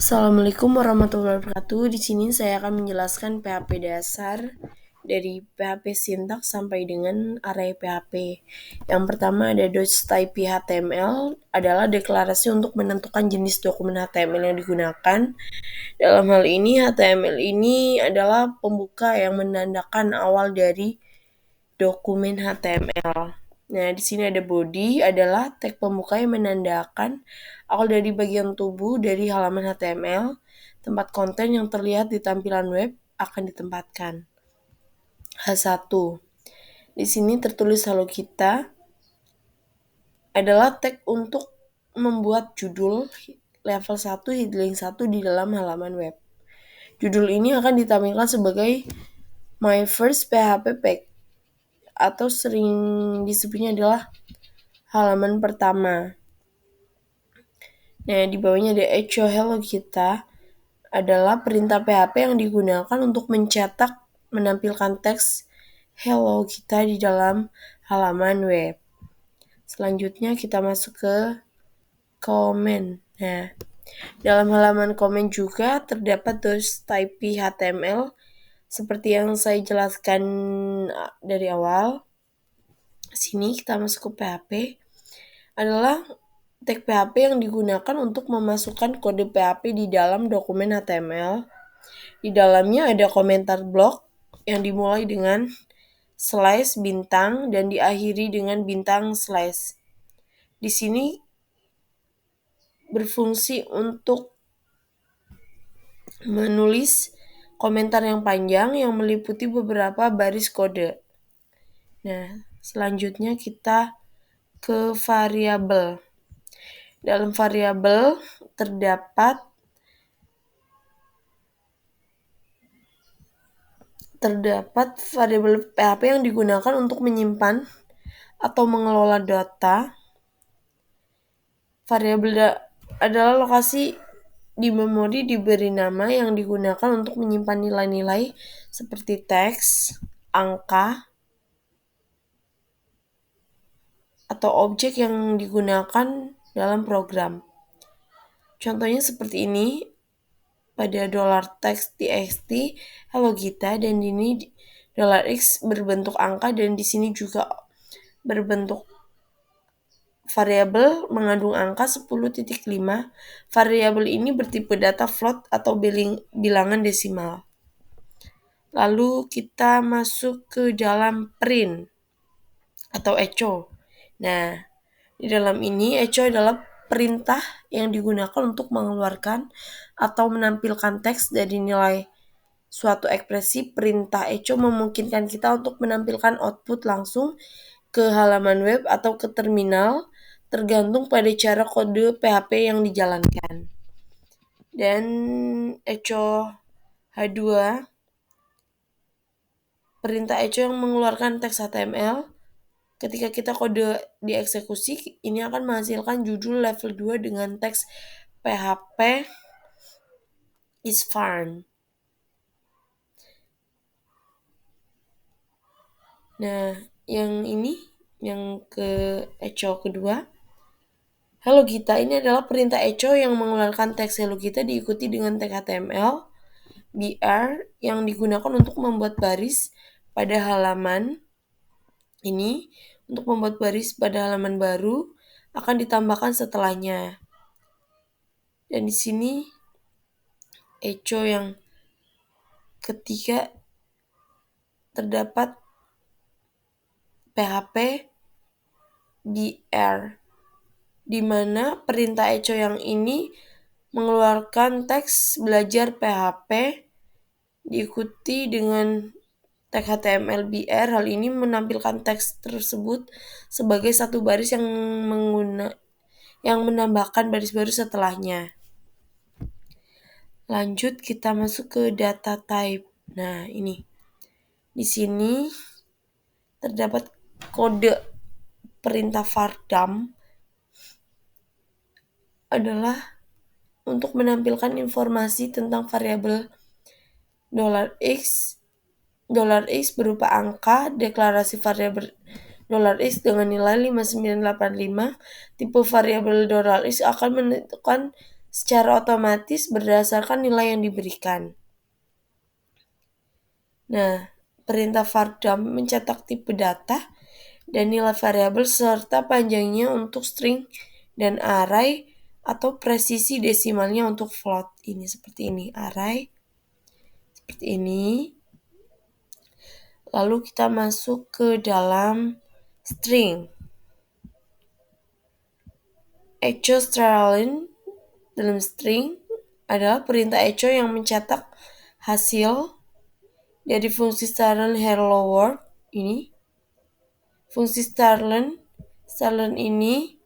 Assalamualaikum warahmatullahi wabarakatuh. Di sini saya akan menjelaskan PHP dasar dari PHP syntax sampai dengan array PHP. Yang pertama ada .type HTML adalah deklarasi untuk menentukan jenis dokumen HTML yang digunakan. Dalam hal ini HTML ini adalah pembuka yang menandakan awal dari dokumen HTML. Nah, di sini ada body adalah tag pembuka yang menandakan awal dari bagian tubuh dari halaman HTML. Tempat konten yang terlihat di tampilan web akan ditempatkan. H1. Di sini tertulis halo kita adalah tag untuk membuat judul level 1 headline 1 di dalam halaman web. Judul ini akan ditampilkan sebagai My First PHP Page atau sering disebutnya adalah halaman pertama. Nah, di bawahnya ada echo hello kita adalah perintah PHP yang digunakan untuk mencetak menampilkan teks hello kita di dalam halaman web. Selanjutnya kita masuk ke komen. Nah, dalam halaman komen juga terdapat .type HTML seperti yang saya jelaskan dari awal. Sini kita masuk ke PHP adalah tag PHP yang digunakan untuk memasukkan kode PHP di dalam dokumen HTML. Di dalamnya ada komentar blok yang dimulai dengan slash bintang dan diakhiri dengan bintang slash. Di sini berfungsi untuk menulis komentar yang panjang yang meliputi beberapa baris kode. Nah, selanjutnya kita ke variabel. Dalam variabel terdapat variabel PHP yang digunakan untuk menyimpan atau mengelola data. Variabel adalah lokasi di memori diberi nama yang digunakan untuk menyimpan nilai-nilai seperti teks, angka, atau objek yang digunakan dalam program. Contohnya seperti ini pada $text hello kita, dan ini $x berbentuk angka, dan di sini juga berbentuk variabel mengandung angka 10.5. Variabel ini bertipe data float atau bilangan desimal. Lalu kita masuk ke dalam print atau echo. Nah, di dalam ini echo adalah perintah yang digunakan untuk mengeluarkan atau menampilkan teks dari nilai suatu ekspresi. Perintah echo memungkinkan kita untuk menampilkan output langsung ke halaman web atau ke terminal, tergantung pada cara kode PHP yang dijalankan. Dan echo H2, perintah echo yang mengeluarkan teks HTML. Ketika kita kode dieksekusi, ini akan menghasilkan judul level 2 dengan teks PHP is fine. Nah, yang ke echo kedua, hello kita ini adalah perintah echo yang mengeluarkan teks hello kita diikuti dengan tag HTML BR yang digunakan untuk membuat baris pada halaman ini. Untuk membuat baris pada halaman baru akan ditambahkan setelahnya. Dan di sini echo yang ketiga terdapat PHP BR, di mana perintah echo yang ini mengeluarkan teks belajar PHP diikuti dengan tag HTML BR. Hal ini menampilkan teks tersebut sebagai satu baris yang menambahkan baris baru setelahnya. Lanjut kita masuk ke data type. Nah, ini. Di sini terdapat kode perintah vardam adalah untuk menampilkan informasi tentang variabel $x berupa angka. Deklarasi variabel $x dengan nilai 5985. Tipe variabel $x akan menentukan secara otomatis berdasarkan nilai yang diberikan. Nah, perintah var dump mencetak tipe data dan nilai variabel serta panjangnya untuk string dan array atau presisi desimalnya untuk float. Ini seperti ini, array seperti ini. Lalu kita masuk ke dalam string. Echo strlen dalam string adalah perintah echo yang mencetak hasil dari fungsi strlen hello world ini. Fungsi strlen ini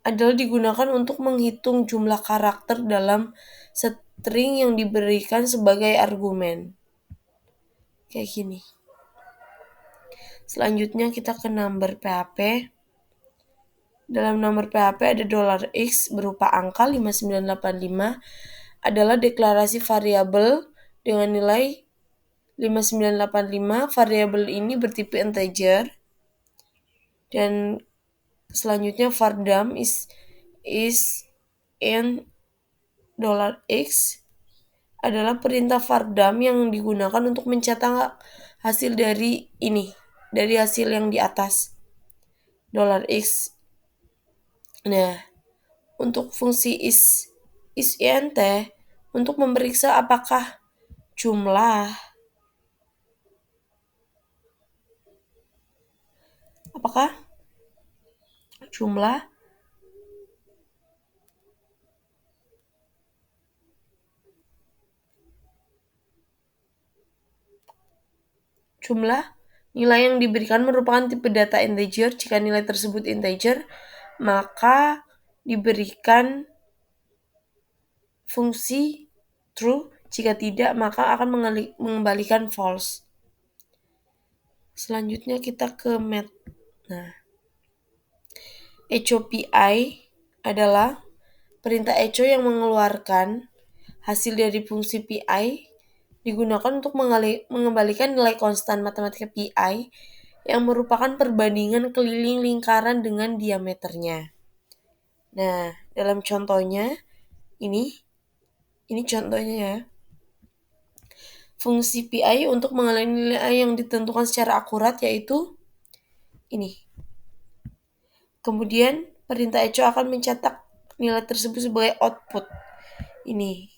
adalah digunakan untuk menghitung jumlah karakter dalam string yang diberikan sebagai argumen. Kayak gini. Selanjutnya kita ke number PHP. Dalam nomor PHP ada $X berupa angka 5985 adalah deklarasi variabel dengan nilai 5985. Variabel ini bertipe integer. Dan selanjutnya var dump is in $X adalah perintah var dump yang digunakan untuk mencetak hasil dari ini, dari hasil yang di atas $X. Nah, untuk fungsi int untuk memeriksa apakah jumlah nilai yang diberikan merupakan tipe data integer. Jika nilai tersebut integer, maka diberikan fungsi true. Jika tidak, maka akan mengembalikan false. Selanjutnya kita ke math. Nah, echo pi adalah perintah echo yang mengeluarkan hasil dari fungsi pi digunakan untuk mengembalikan nilai konstan matematika pi yang merupakan perbandingan keliling lingkaran dengan diameternya. Nah, dalam contohnya ini contohnya ya. Fungsi pi untuk mengalami nilai yang ditentukan secara akurat yaitu ini. Kemudian perintah echo akan mencetak nilai tersebut sebagai output. Ini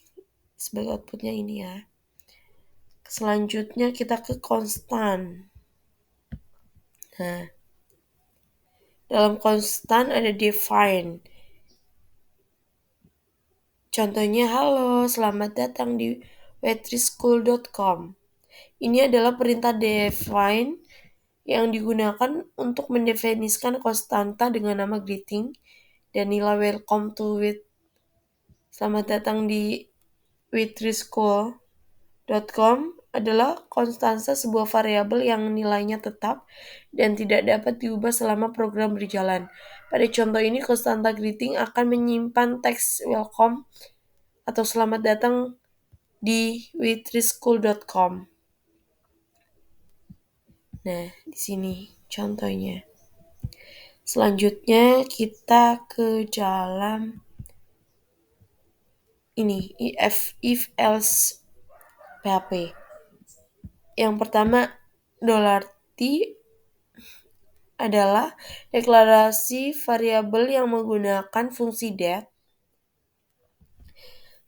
sebagai outputnya ini ya. Selanjutnya kita ke konstan. Nah, dalam konstan ada define. Contohnya, halo, selamat datang di wetrischool.com. Ini adalah perintah define yang digunakan untuk mendefinisikan konstanta dengan nama greeting dan nilai welcome to with. Selamat datang di wetrischool.com adalah konstanta sebuah variabel yang nilainya tetap dan tidak dapat diubah selama program berjalan. Pada contoh ini, konstanta greeting akan menyimpan teks welcome atau selamat datang di wetrischool.com. Nah, di sini contohnya. Selanjutnya kita ke dalam ini if else PHP. Yang pertama $T adalah deklarasi variabel yang menggunakan fungsi that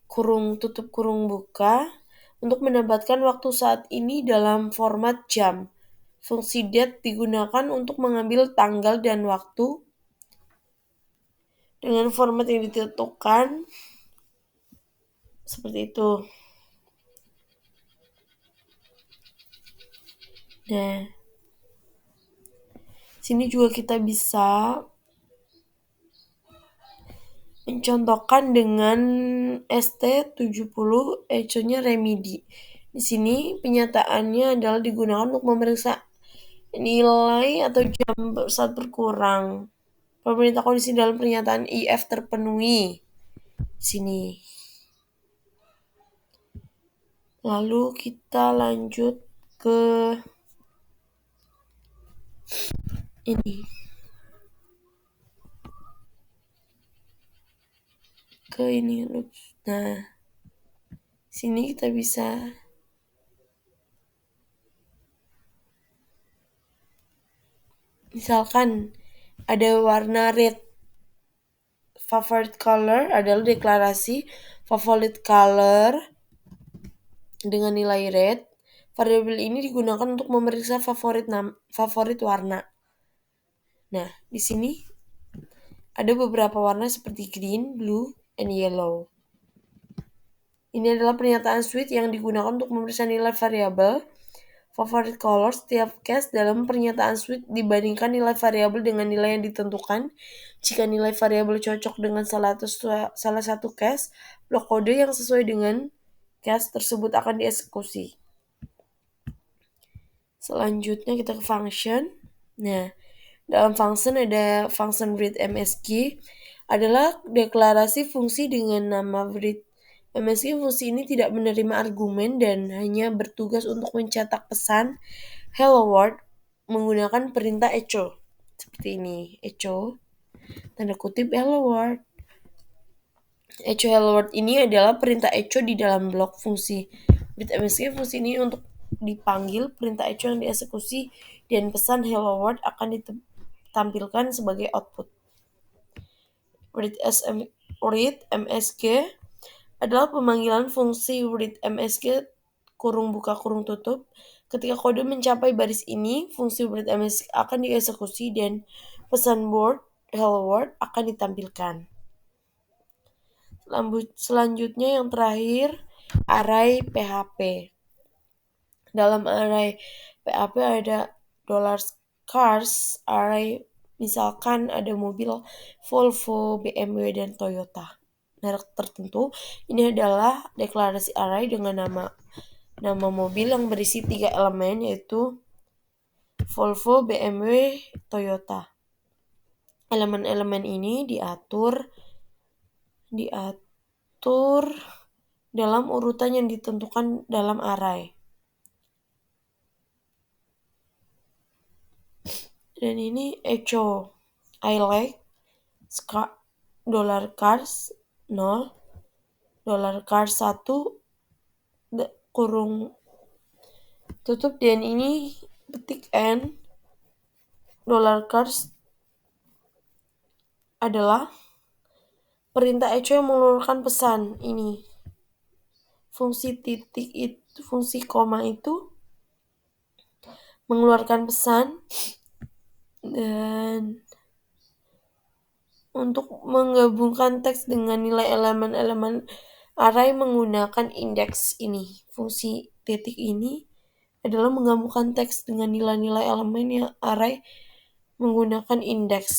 kurung tutup kurung buka untuk menempatkan waktu saat ini dalam format jam. Fungsi that digunakan untuk mengambil tanggal dan waktu dengan format yang ditentukan seperti itu. Nah, sini juga kita bisa mencontohkan dengan ST70 echo-nya remedi. Di sini penyataannya adalah digunakan untuk memeriksa nilai atau jam saat berkurang. Pemerintah kondisi dalam pernyataan if terpenuhi. Sini. Lalu kita lanjut ke ini. ke ini. Nah, sini kita bisa misalkan ada warna red. Favorite color adalah deklarasi favorite color dengan nilai red. Variabel ini digunakan untuk memeriksa favorit warna. Nah, di sini ada beberapa warna seperti green, blue, and yellow. Ini adalah pernyataan switch yang digunakan untuk memeriksa nilai variabel favorite color setiap case dalam pernyataan switch dibandingkan nilai variabel dengan nilai yang ditentukan. Jika nilai variabel cocok dengan salah satu case, blok kode yang sesuai dengan case tersebut akan dieksekusi. Selanjutnya kita ke function. Nah, dalam function ada function read MSG adalah deklarasi fungsi dengan nama read MSG. Fungsi ini tidak menerima argumen dan hanya bertugas untuk mencetak pesan hello world menggunakan perintah echo. Seperti ini, echo tanda kutip hello world. Echo hello world ini adalah perintah echo di dalam blok fungsi read MSG. Fungsi ini untuk dipanggil perintah echo yang dieksekusi dan pesan hello world akan ditampilkan sebagai output. Read MSG adalah pemanggilan fungsi read MSG kurung buka kurung tutup. Ketika kode mencapai baris ini, fungsi read MSG akan dieksekusi dan pesan hello world akan ditampilkan. Selanjutnya yang terakhir, array PHP. Dalam array PHP ada $cars array, misalkan ada mobil Volvo, BMW, dan Toyota merek tertentu. Ini adalah deklarasi array dengan nama mobil yang berisi 3 elemen, yaitu Volvo, BMW, Toyota. Elemen-elemen ini diatur dalam urutan yang ditentukan dalam array. Dan ini echo I like $cars 0, $cars 1 kurung tutup, dan ini petik N. $cars adalah perintah echo yang mengeluarkan pesan ini. Fungsi titik itu, fungsi koma itu mengeluarkan pesan, dan untuk menggabungkan teks dengan nilai elemen-elemen array menggunakan indeks ini. Fungsi titik ini adalah menggabungkan teks dengan nilai-nilai elemen yang array menggunakan indeks.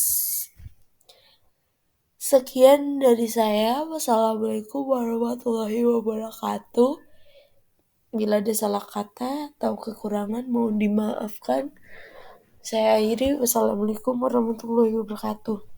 Sekian dari saya. Wassalamualaikum warahmatullahi wabarakatuh. Bila ada salah kata atau kekurangan mohon dimaafkan. Saya akhiri. Wassalamualaikum warahmatullahi wabarakatuh.